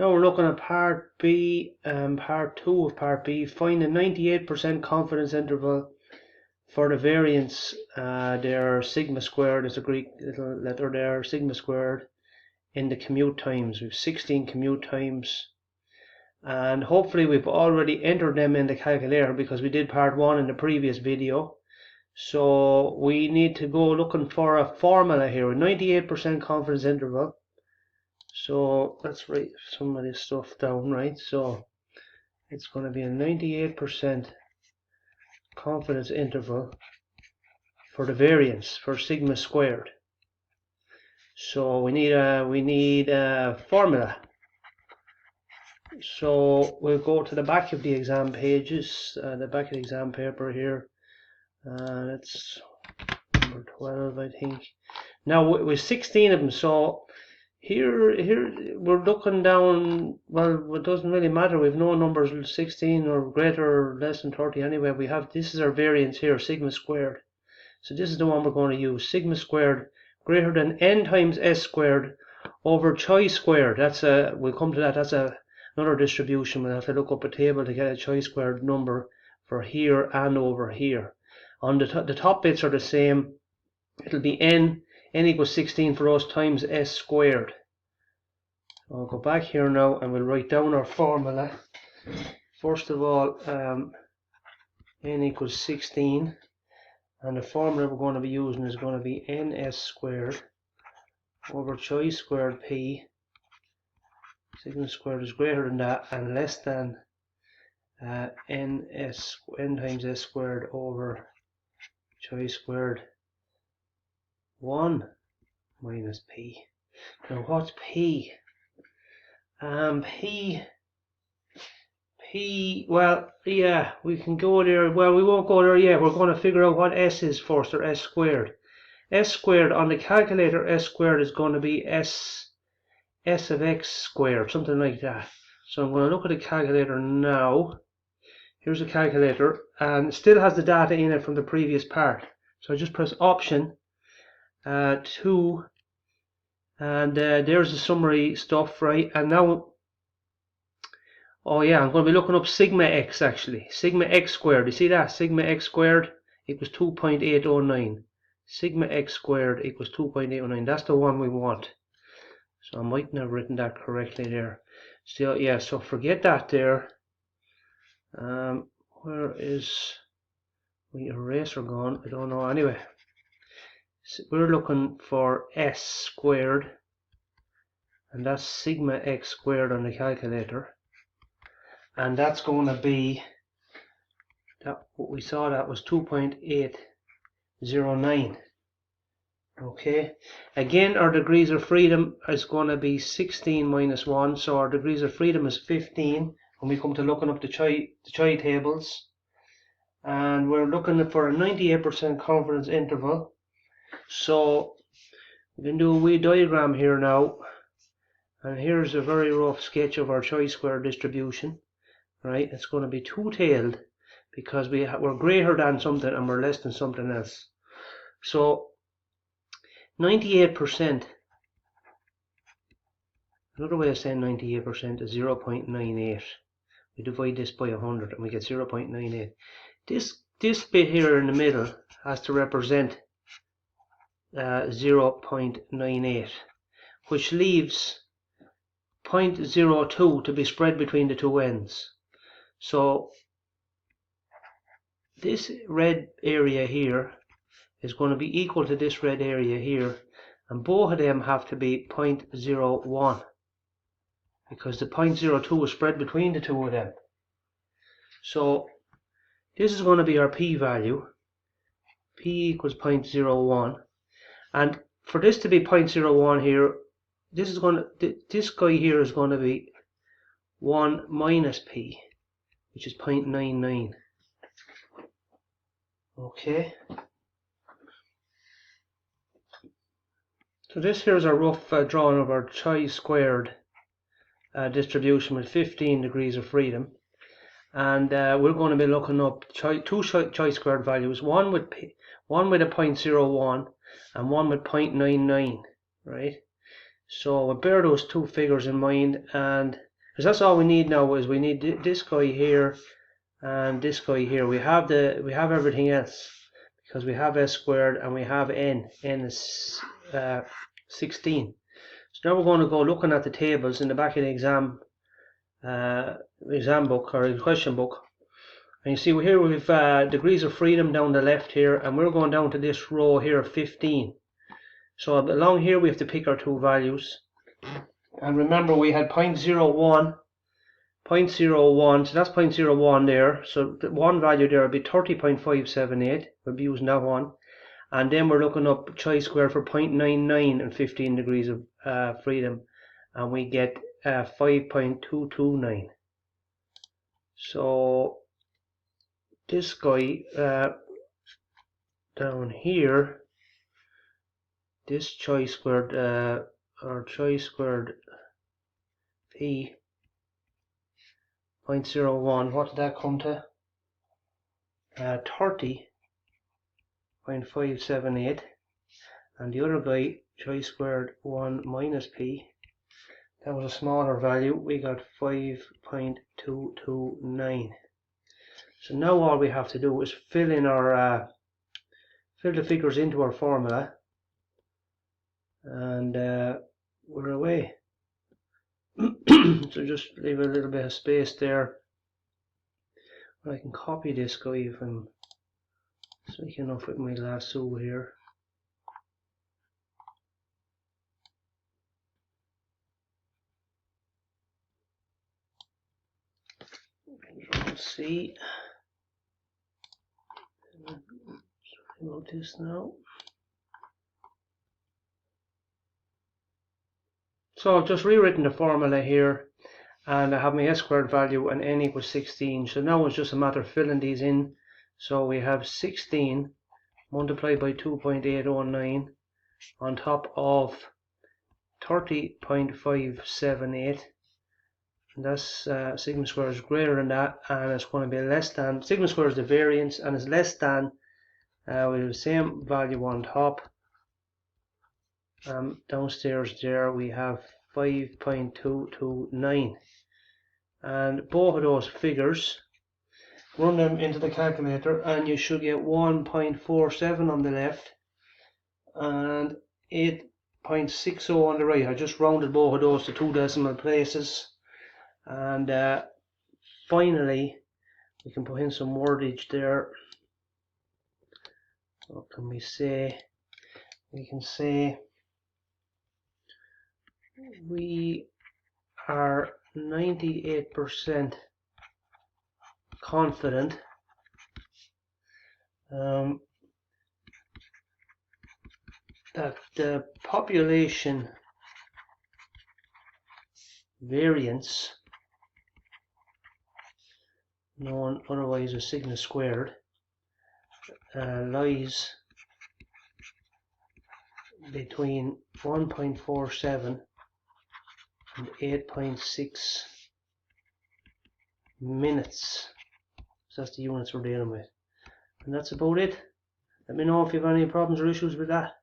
Now we're looking at part B, part 2 of part B. Find a 98% confidence interval for the variance. There, sigma squared is a Greek little letter there, sigma squared in the commute times. We have 16 commute times, and hopefully we've already entered them in the calculator because we did part 1 in the previous video. So we need to go looking for a formula here, a 98% confidence interval. So let's write some of this stuff down, right? So it's going to be a 98% confidence interval for the variance for sigma squared. So we need a formula. So we'll go to the back of the exam pages, the back of the exam paper here. It's number 12, I think. Now with 16 of them, so here we're looking down. Well, it doesn't really matter. We've no numbers 16 or greater or less than 30 anyway. We have, this is our variance here, sigma squared. So this is the one we're going to use, sigma squared greater than n times s squared over chi squared. That's a, we'll come to that. That's another distribution. We'll have to look up a table to get a chi squared number for here and over here. On the top bits are the same. It'll be n equals 16 for us times s squared. I'll go back here now and we'll write down our formula. First of all, n equals 16, and the formula we're going to be using is going to be ns squared over chi squared p. Sigma squared is greater than that and less than n times s squared over chi squared 1 minus p. Now what's p? P, well, yeah, we can go there. Well, we won't go there yet. We're going to figure out what s is first, or s squared. S squared on the calculator, s squared is going to be s of x squared, something like that. So I'm going to look at the calculator now. Here's the calculator, and it still has the data in it from the previous part. So I just press option 2, and there's the summary stuff, right? And now, oh yeah, I'm going to be looking up sigma x actually. Sigma x squared, you see that? Sigma x squared equals 2.809. Sigma x squared equals 2.809. That's the one we want. So I mightn't have written that correctly there. So yeah, so forget that there. Where is my eraser gone? I don't know. Anyway, so we're looking for s squared, and that's sigma x squared on the calculator, and that's going to be that. What we saw, that was 2.809. Okay, again our degrees of freedom is going to be 16 minus 1, so our degrees of freedom is 15 when we come to looking up the chi tables, and we're looking for a 98% confidence interval. So we can do a wee diagram here now, and here's a very rough sketch of our chi square distribution, right? It's going to be two-tailed because we're greater than something and we're less than something else. So 98%, another way of saying 98% is 0.98. We divide this by 100 and we get 0.98. This bit here in the middle has to represent 0.98, which leaves 0.02 to be spread between the two ends. So this red area here is going to be equal to this red area here, and both of them have to be 0.01 because the 0.02 is spread between the two of them. So this is going to be our p value. P equals 0.01, and for this to be 0.01 here, this guy here is going to be 1 minus p, which is 0.99. Okay. So this here is a rough drawing of our chi squared distribution with 15 degrees of freedom, and we're going to be looking up two chi squared values, one with a 0.01 and one with 0.99, right? So we'll bear those two figures in mind, and because that's all we need now. Is we need this guy here and this guy here. We have everything else because we have s squared and we have n. N is 16. So now we're going to go looking at the tables in the back of the exam book or question book. And you see here we've degrees of freedom down the left here, and we're going down to this row here, 15. So along here we have to pick our two values. And remember we had 0.01, so that's 0.01 there. So the one value there will be 30.578. We'll be using that one. And then we're looking up chi-squared for 0.99 and 15 degrees of freedom. And we get 5.229. So this guy down here, this chi-squared or chi-squared p 0.01, what did that come to? 30.578. And the other guy, chi-squared 1 minus p, that was a smaller value. We got 5.229. So now all we have to do is fill in our fill the figures into our formula, and we're away. So just leave a little bit of space there. I can copy this guy if I'm sneaking enough with my lasso here. Control C. Sorry about this now. So I've just rewritten the formula here, and I have my s squared value and n equals 16. So now it's just a matter of filling these in. So we have 16 multiplied by 2.809 on top of 30.578. And that's sigma square is greater than that, and it's going to be less than, sigma square is the variance, and it's less than, we have the same value on top. Downstairs there we have 5.229, and both of those figures, run them into the calculator and you should get 1.47 on the left and 8.60 on the right. I just rounded both of those to 2 decimal places. And finally we can put in some wordage there. What can we say? We can say we are 98% confident that the population variance, known otherwise as sigma squared, lies between 1.47 and 8.6 minutes. So that's the units we're dealing with. And that's about it. Let me know if you have any problems or issues with that.